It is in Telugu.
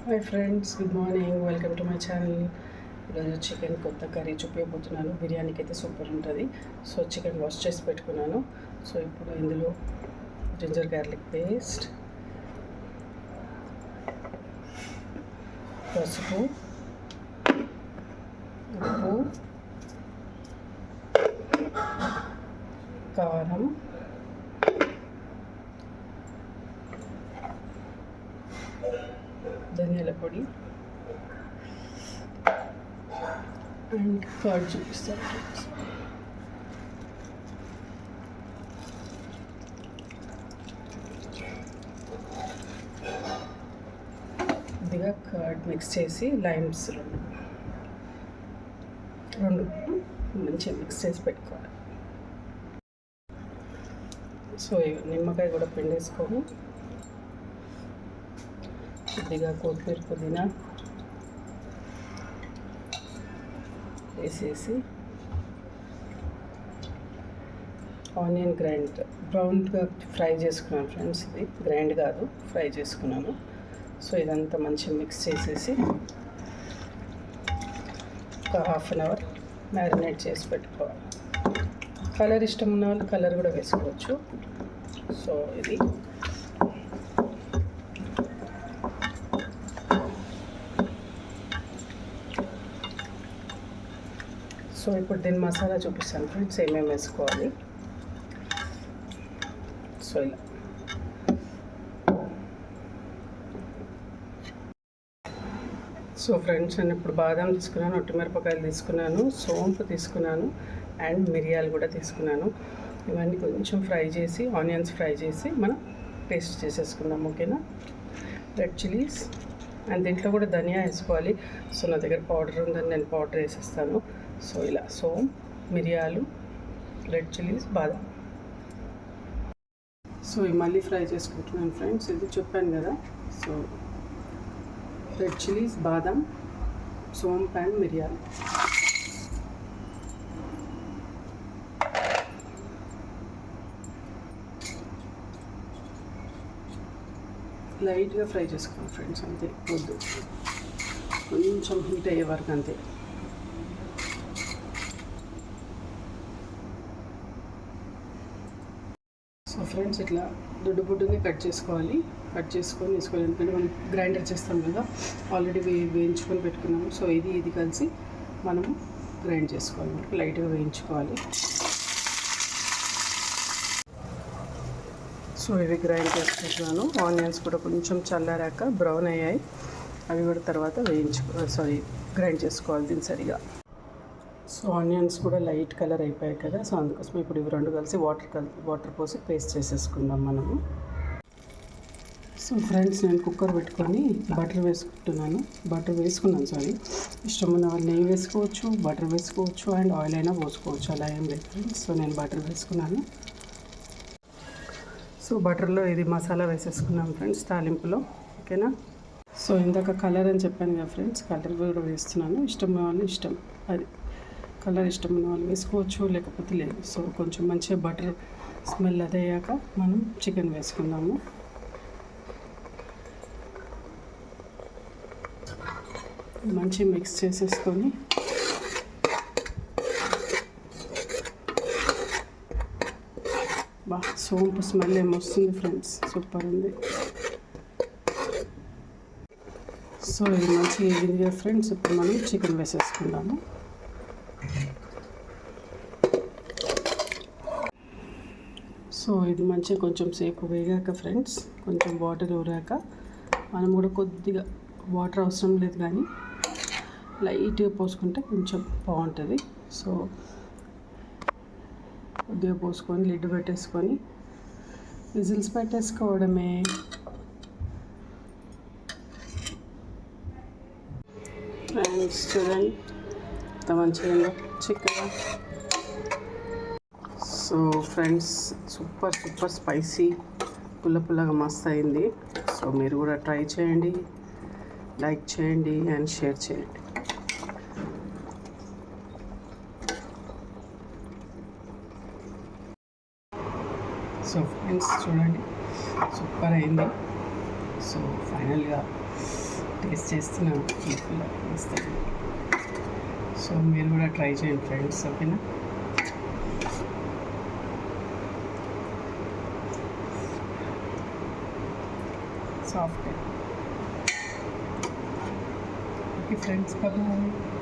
Hi friends, good morning. Welcome to my channel. ఈరోజు చికెన్ కొత్త కర్రీ చూపించబోతున్నాను. బిర్యానీకి అయితే సూపర్ ఉంటుంది. సో చికెన్ వాష్ చేసి పెట్టుకున్నాను. సో ఇప్పుడు ఇందులో జింజర్ గార్లిక్ పేస్ట్, పసుపు, ఉప్పు, కారం, ధనియాల పొడి అండ్ కర్డ్ చూపిస్తాను. కొద్దిగా కర్డ్ మిక్స్ చేసి లైమ్స్ రెండు మంచిగా మిక్స్ చేసి పెట్టుకోవాలి. సో నిమ్మకాయ కూడా పిండేసుకొని కొద్దిగా కొత్తిమీర, పుదీనా వేసేసి ఆనియన్ బ్రౌన్గా ఫ్రై చేసుకున్నాను ఫ్రెండ్స్. ఇది గ్రైండ్ కాదు, ఫ్రై చేసుకున్నాను. సో ఇదంతా మంచిగా మిక్స్ చేసేసి ఒక హాఫ్ అన్ అవర్ మ్యారినేట్ చేసి పెట్టుకోవాలి. కలర్ ఇష్టం ఉన్న వాళ్ళు కలర్ కూడా వేసుకోవచ్చు. సో ఇది సో ఇప్పుడు దీని మసాలా చూపిస్తాను ఫ్రెండ్స్, ఏమేమి వేసుకోవాలి. సో ఇలా సో ఫ్రెండ్స్, నేను ఇప్పుడు బాదం తీసుకున్నాను, ఒట్టిమిరపకాయలు తీసుకున్నాను, సోంపు తీసుకున్నాను అండ్ మిరియాలు కూడా తీసుకున్నాను. ఇవన్నీ కొంచెం ఫ్రై చేసి, ఆనియన్స్ ఫ్రై చేసి మనం పేస్ట్ చేసేసుకుందాం. ఓకేనా. రెడ్ చిల్లీస్ అండ్ దీంట్లో కూడా ధనియా వేసుకోవాలి. సో నా దగ్గర పౌడర్ ఉందని నేను పౌడర్ వేసేస్తాను. సో ఇలా సోంపు, మిరియాలు, రెడ్ చిల్లీస్, బాదం. సో ఇవి మళ్ళీ ఫ్రై చేసుకుంటున్నాను ఫ్రెండ్స్. ఇది చెప్పాను కదా. సో రెడ్ చిల్లీస్, బాదం, సోంపు అండ్ మిరియాలు. లైట్గా ఫ్రై చేసుకోండి ఫ్రెండ్స్, అంతే. వద్దు, కొంచెం హీట్ అయ్యే వరకు అంతే. సో ఫ్రెండ్స్, ఇట్లా బుడ్డుని కట్ చేసుకోవాలి. కట్ చేసుకొని వేసుకోవాలి. ఎందుకంటే మనం గ్రైండర్ చేస్తాం కదా, ఆల్రెడీ వేయించుకొని పెట్టుకున్నాము. సో ఇది కలిసి మనము గ్రైండ్ చేసుకోవాలి. లైట్గా వేయించుకోవాలి. సో ఇవి గ్రైండ్ చేసుకుంటున్నాను. ఆనియన్స్ కూడా కొంచెం చల్లారాక బ్రౌన్ అయ్యాయి. అవి కూడా తర్వాత గ్రైండ్ చేసుకోవాలి దీన్ని సరిగా. సో ఆనియన్స్ కూడా లైట్ కలర్ అయిపోయాయి కదా. సో అందుకోసం ఇప్పుడు ఇవి రెండు కలిసి వాటర్ పోసి పేస్ట్ చేసేసుకుందాం మనము. సో ఫ్రెండ్స్, నేను కుక్కర్ పెట్టుకొని బటర్ వేసుకున్నాను. ఇష్టం ఉన్న వాళ్ళు నెయ్యి వేసుకోవచ్చు, బటర్ వేసుకోవచ్చు అండ్ ఆయిల్ అయినా పోసుకోవచ్చు. అలా ఏం లేదు ఫ్రెండ్స్. సో నేను బటర్ వేసుకున్నాను. సో బటర్లో ఇది మసాలా వేసేసుకున్నాం ఫ్రెండ్స్, తాలింపులో. ఓకేనా. సో ఇందాక కలర్ అని చెప్పాను కదా ఫ్రెండ్స్, కలర్ కూడా వేస్తున్నాను. ఇష్టం ఉన్న వాళ్ళు అది కలర్ ఇష్టం ఉన్న వాళ్ళు వేసుకోవచ్చు, లేకపోతే లేదు. సో కొంచెం మంచిగా బటర్ స్మెల్ అదయ్యాక మనం చికెన్ వేసుకుందాము. మంచిగా మిక్స్ చేసేసుకొని సోంపు స్మెల్ ఏమొస్తుంది ఫ్రెండ్స్, సూపర్ ఉంది. సో ఇది మంచిగా ఎగింది కదా ఫ్రెండ్స్. ఇప్పుడు మనం చికెన్ వేసేసుకుందాము. సో ఇది మంచిగా కొంచెం సేపు వేగాక ఫ్రెండ్స్, కొంచెం వాటర్ ఊరాక మనం కూడా కొద్దిగా, వాటర్ అవసరం లేదు కానీ లైట్గా పోసుకుంటే కొంచెం బాగుంటుంది. సో కొద్దిగా పోసుకొని లిడ్ పెట్టేసుకొని విజిల్స్ పెట్టేసుకోవడమే. ఫ్రెండ్స్ చూడండి ఎంత మంచిగా chicken. So friends, super spicy, పుల్లగా మస్తు అయింది. సో మీరు కూడా ట్రై చేయండి, లైక్ చేయండి అండ్ షేర్ చేయండి. సో ఫ్రెండ్స్ చూడండి, సూపర్ అయింది. సో ఫైనల్గా టేస్ట్ చేస్తున్నాను ఇస్తాను. సో మీరు కూడా ట్రై చేయండి ఫ్రెండ్స్, ఓకేనా? సాఫ్ట్. Okay friends, bye.